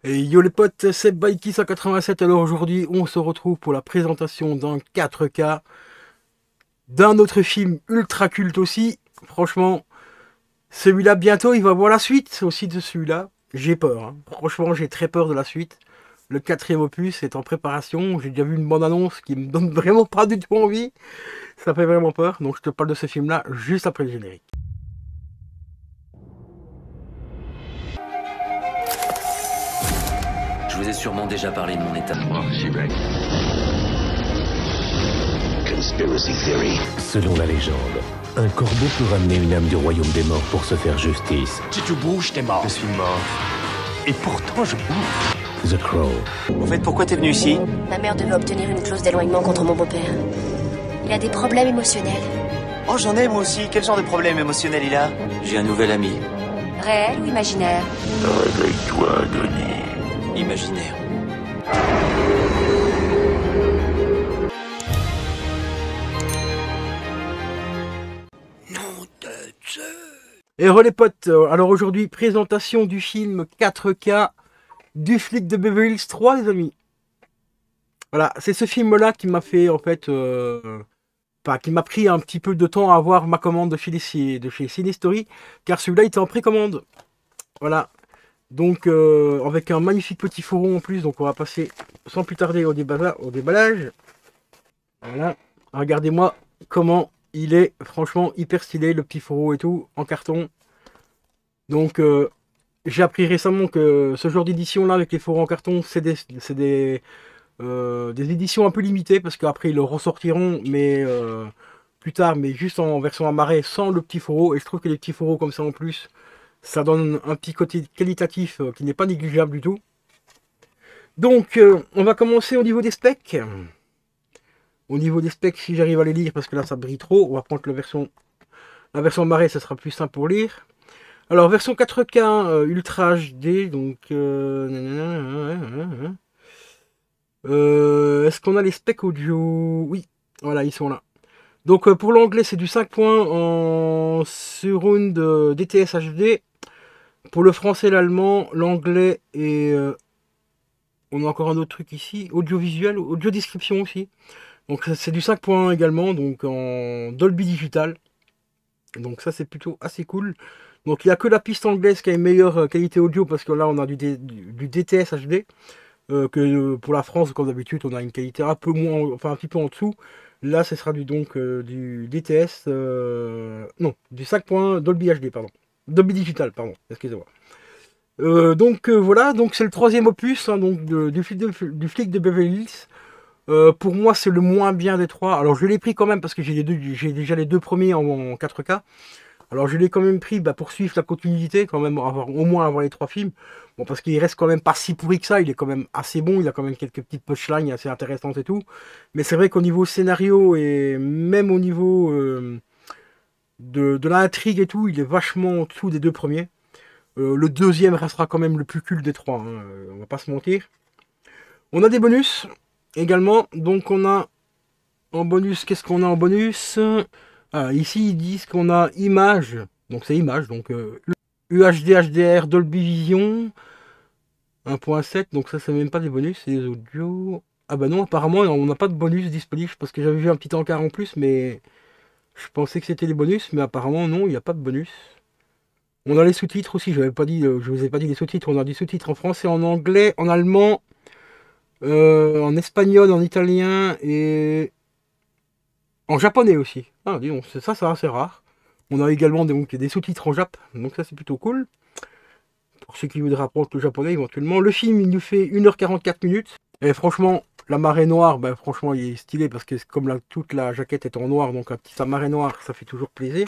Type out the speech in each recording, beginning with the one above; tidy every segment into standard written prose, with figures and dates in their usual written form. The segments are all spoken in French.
Et yo les potes, c'est Baiki 187. Alors aujourd'hui, on se retrouve pour la présentation d'un 4K d'un autre film ultra culte aussi. Franchement, celui-là, bientôt, il va voir la suite aussi de celui-là. J'ai peur, hein. Franchement, j'ai très peur de la suite. Le quatrième opus est en préparation. J'ai déjà vu une bande-annonce qui me donne vraiment pas du tout envie. Ça fait vraiment peur. Donc je te parle de ce film-là juste après le générique. Je vous ai sûrement déjà parlé de mon état. Conspiracy theory. Selon la légende, un corbeau peut ramener une âme du royaume des morts pour se faire justice. Si tu bouges, t'es mort. Je suis mort. Et pourtant, je bouge. The Crow. Au fait, pourquoi t'es venu ici? Ma mère devait obtenir une clause d'éloignement contre mon beau-père. Il a des problèmes émotionnels. Oh, j'en ai moi aussi. Quel genre de problème émotionnel il a? J'ai un nouvel ami. Réel ou imaginaire? Réveille-toi, Denis. Imaginaire. Et re les potes, alors aujourd'hui, présentation du film 4K du flic de Beverly Hills 3, les amis. Voilà, c'est ce film-là qui m'a fait, en fait, qui m'a pris un petit peu de temps à avoir ma commande de chez Cinestory, car celui-là était en précommande. Voilà, donc avec un magnifique petit fourreau en plus, donc on va passer sans plus tarder au déballage. Voilà, regardez-moi comment il est franchement hyper stylé, le petit fourreau et tout, en carton. Donc j'ai appris récemment que ce genre d'édition là avec les fourreaux en carton, c'est des éditions un peu limitées, parce qu'après ils le ressortiront, mais plus tard, mais juste en version amarrée sans le petit fourreau. Et je trouve que les petits fourreaux comme ça en plus, ça donne un petit côté qualitatif qui n'est pas négligeable du tout. Donc on va commencer au niveau des specs. Au niveau des specs, si j'arrive à les lire, parce que là ça brille trop, on va prendre la version amarrée, ça sera plus simple pour lire. Alors version 4K Ultra HD, donc est-ce qu'on a les specs audio? Oui, voilà, ils sont là. Donc pour l'anglais, c'est du 5 points en surround DTS HD. Pour le français, l'allemand, l'anglais et on a encore un autre truc ici, audiovisuel, audio description aussi. Donc c'est du 5 points également, donc en Dolby Digital. Donc ça c'est plutôt assez cool. Donc il n'y a que la piste anglaise qui a une meilleure qualité audio, parce que là on a du DTS HD. Que pour la France, comme d'habitude, on a une qualité un peu moins, enfin un petit peu en dessous. Là ce sera du DTS, non, du 5 points Dolby HD, pardon. Dolby Digital, pardon, excusez-moi. Voilà, donc c'est le troisième opus, hein, donc du flic de Beverly Hills. Pour moi, c'est le moins bien des trois. Alors, je l'ai pris quand même parce que j'ai déjà les deux premiers en 4K. Alors, je l'ai quand même pris pour suivre la continuité, quand même, au moins avoir les trois films. Bon, parce qu'il reste quand même pas si pourri que ça. Il est quand même assez bon. Il a quand même quelques petites punchlines assez intéressantes et tout. Mais c'est vrai qu'au niveau scénario et même au niveau de l'intrigue et tout, il est vachement en dessous des deux premiers. Le deuxième restera quand même le plus culte des trois, hein, on va pas se mentir. On a des bonus également, donc on a en bonus, qu'est-ce qu'on a en bonus? Ici ils disent qu'on a image, donc c'est image, donc UHD, HDR, Dolby Vision 1.7, donc ça c'est même pas des bonus, c'est des audios. Ah bah non, apparemment on n'a pas de bonus disponible, parce que j'avais vu un petit encart en plus, mais je pensais que c'était des bonus, mais apparemment non, il n'y a pas de bonus. On a les sous-titres aussi, je vous ai pas dit les sous-titres, on a des sous-titres en français, en anglais, en allemand, en espagnol, en italien et en japonais aussi. Ah, dis donc, ça c'est assez rare. On a également des sous-titres en jap, donc ça c'est plutôt cool. Pour ceux qui voudraient apprendre le japonais éventuellement. Le film il nous fait 1h44 minutes. Et franchement, la marée noire, franchement il est stylé, parce que comme toute la jaquette est en noir, donc un petit marée noire, ça fait toujours plaisir.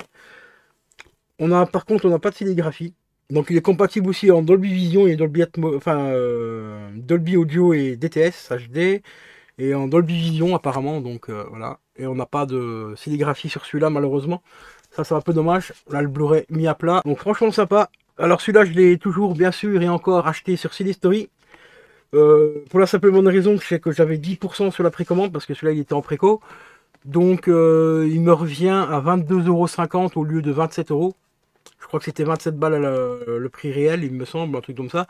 Par contre, on n'a pas de sérigraphie. Donc il est compatible aussi en Dolby Vision et Dolby Dolby Audio et DTS HD, et en Dolby Vision apparemment, donc voilà. Et on n'a pas de sérigraphie sur celui-là malheureusement. Ça c'est un peu dommage. Là le Blu-ray mis à plat. Donc franchement sympa. Alors celui-là je l'ai toujours bien sûr et encore acheté sur Cinestory. Pour la simple bonne raison que j'avais 10% sur la précommande, parce que celui-là il était en préco. Donc il me revient à 22,50 € au lieu de 27 €. Je crois que c'était 27 balles le prix réel, il me semble, un truc comme ça.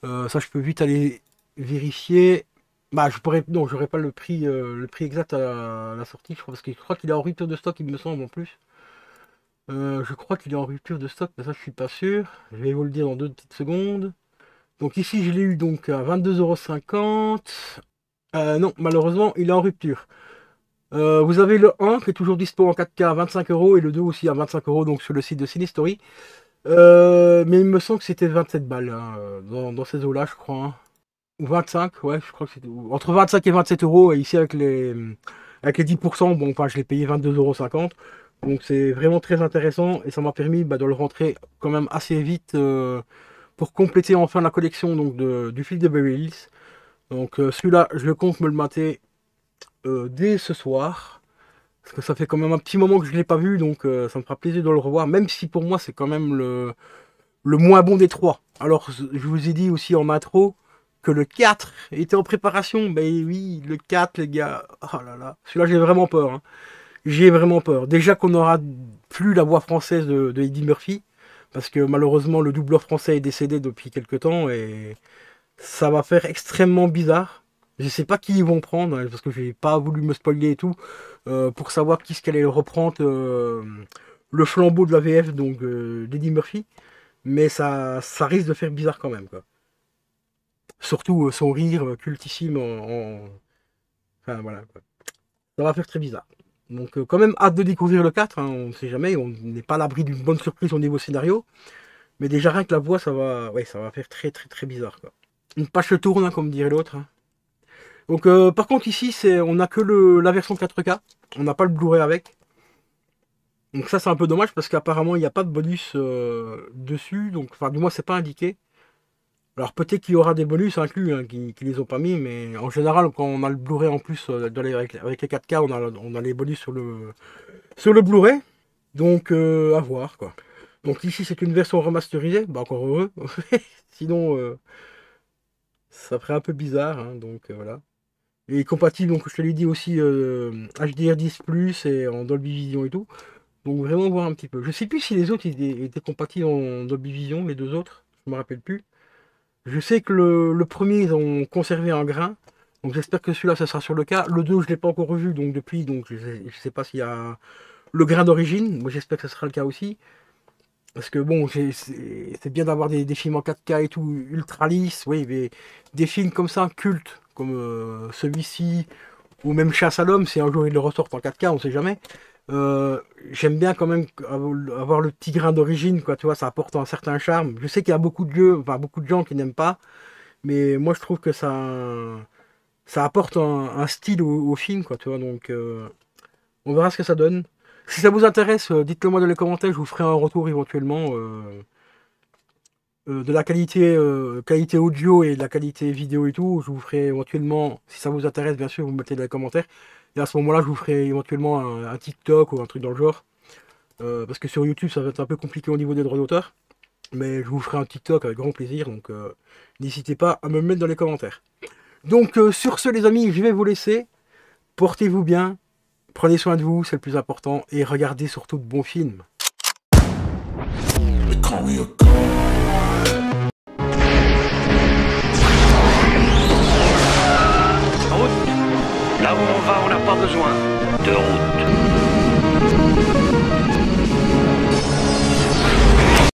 Ça, je peux vite aller vérifier. Bah, je pourrais, non, j'aurais pas le prix exact à la sortie, je crois, parce que je crois qu'il est en rupture de stock, il me semble en plus. Je crois qu'il est en rupture de stock, mais ça, je suis pas sûr. Je vais vous le dire dans 2 petites secondes. Donc ici, je l'ai eu donc à 22,50 €. Non, malheureusement, il est en rupture. Vous avez le 1 qui est toujours dispo en 4K à 25 € et le 2 aussi à 25 € donc sur le site de Cinestory. Mais il me semble que c'était 27 balles hein, dans ces eaux-là, je crois. Hein. Ou 25, ouais, je crois que c'était entre 25 et 27 €. Et ici, avec les 10%, bon, enfin, je l'ai payé 22,50 €. Donc, c'est vraiment très intéressant et ça m'a permis de le rentrer quand même assez vite pour compléter enfin la collection donc, du flic de Beverly Hills. Donc, celui-là, je le compte me le mater dès ce soir. Parce que ça fait quand même un petit moment que je ne l'ai pas vu, donc ça me fera plaisir de le revoir, même si pour moi c'est quand même le moins bon des trois. Alors je vous ai dit aussi en intro que le 4 était en préparation. Ben oui, le 4 les gars, oh là là, celui-là j'ai vraiment peur. Hein. J'ai vraiment peur. Déjà qu'on n'aura plus la voix française de Eddie Murphy, parce que malheureusement le doubleur français est décédé depuis quelques temps et ça va faire extrêmement bizarre. Je sais pas qui ils vont prendre, hein, parce que j'ai pas voulu me spoiler et tout, pour savoir qui ce qu'elle allait reprendre le flambeau de la VF, donc d'Eddie Murphy. Mais ça risque de faire bizarre quand même, quoi. Surtout son rire cultissime Enfin voilà, quoi. Ça va faire très bizarre. Donc quand même hâte de découvrir le 4, hein, on ne sait jamais, on n'est pas à l'abri d'une bonne surprise au niveau scénario. Mais déjà rien que la voix, ça va faire très très très bizarre, quoi. Une page se tourne, hein, comme dirait l'autre. Hein. Donc par contre ici on n'a que la version 4K, on n'a pas le Blu-ray avec. Donc ça c'est un peu dommage parce qu'apparemment il n'y a pas de bonus dessus, donc enfin du moins c'est pas indiqué. Alors peut-être qu'il y aura des bonus inclus hein, qui les ont pas mis, mais en général quand on a le Blu-ray en plus avec les 4K, on a les bonus sur le Blu-ray. Donc à voir quoi. Donc ici c'est une version remasterisée, bah encore heureux. Sinon ça ferait un peu bizarre, hein, donc voilà. Et compatible, donc je te l'ai dit aussi HDR10+, et en Dolby Vision et tout. Donc vraiment voir un petit peu. Je sais plus si les autres étaient compatibles en Dolby Vision, les deux autres. Je me rappelle plus. Je sais que le premier, ils ont conservé un grain. Donc j'espère que celui-là, ça sera sur le cas. Le 2, je ne l'ai pas encore revu, donc depuis, donc je sais pas s'il y a le grain d'origine. Moi j'espère que ce sera le cas aussi. Parce que bon, c'est bien d'avoir des films en 4K et tout, ultra lisses. Oui, mais des films comme ça, cultes, comme celui-ci, ou même Chasse à l'homme, si un jour ils le ressortent en 4K, on sait jamais. J'aime bien quand même avoir le petit grain d'origine, quoi, tu vois, ça apporte un certain charme. Je sais qu'il y a beaucoup de gens qui n'aiment pas, mais moi je trouve que ça apporte un style au film, quoi, tu vois, donc on verra ce que ça donne. Si ça vous intéresse, dites-le moi dans les commentaires, je vous ferai un retour éventuellement de la qualité audio et de la qualité vidéo et tout. Je vous ferai éventuellement, si ça vous intéresse bien sûr, vous me mettez dans les commentaires. Et à ce moment-là, je vous ferai éventuellement un TikTok ou un truc dans le genre. Parce que sur YouTube, ça va être un peu compliqué au niveau des droits d'auteur. Mais je vous ferai un TikTok avec grand plaisir. Donc n'hésitez pas à me mettre dans les commentaires. Donc sur ce les amis, je vais vous laisser. Portez-vous bien. Prenez soin de vous, c'est le plus important. Et regardez surtout de bons films.